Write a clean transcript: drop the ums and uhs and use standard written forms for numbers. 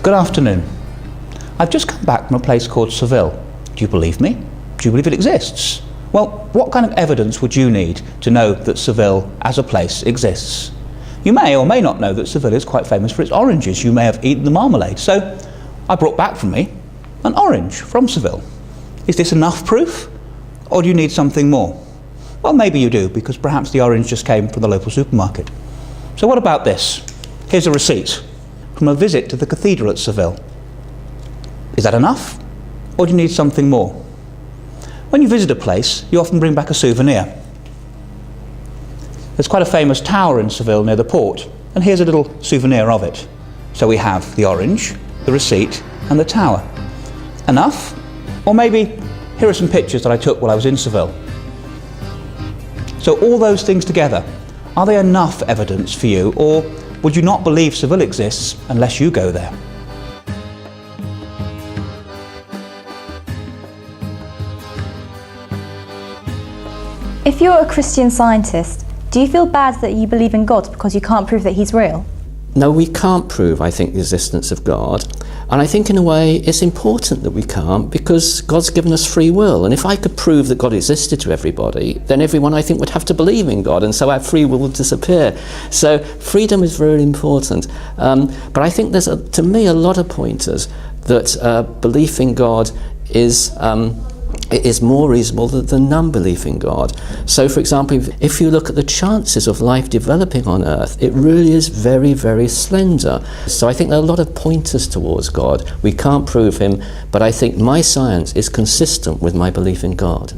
Good afternoon. I've just come back from a place called Seville. Do you believe me? Do you believe it exists? Well, what kind of evidence would you need to know that Seville as a place exists? You may or may not know that Seville is quite famous for its oranges. You may have eaten the marmalade. So I brought back from me an orange from Seville. Is this enough proof? Or do you need something more? Well, maybe you do, because perhaps the orange just came from the local supermarket. So what about this? Here's a receipt from a visit to the cathedral at Seville. Is that enough? Or do you need something more? When you visit a place, you often bring back a souvenir. There's quite a famous tower in Seville near the port, and here's a little souvenir of it. So we have the orange, the receipt, and the tower. Enough? Or maybe here are some pictures that I took while I was in Seville. So all those things together, are they enough evidence for you, or would you not believe Seville exists unless you go there? If you're a Christian Scientist, do you feel bad that you believe in God because you can't prove that he's real? No, we can't prove, I think, the existence of God. And I think in a way it's important that we can't, because God's given us free will. And if I could prove that God existed to everybody, then everyone, I think, would have to believe in God, and so our free will would disappear. So freedom is very important. But I think there's, to me, a lot of pointers that belief in God is more reasonable than non-belief in God. So, for example, if you look at the chances of life developing on Earth, it really is very, very slender. So I think there are a lot of pointers towards God. We can't prove him, but I think my science is consistent with my belief in God.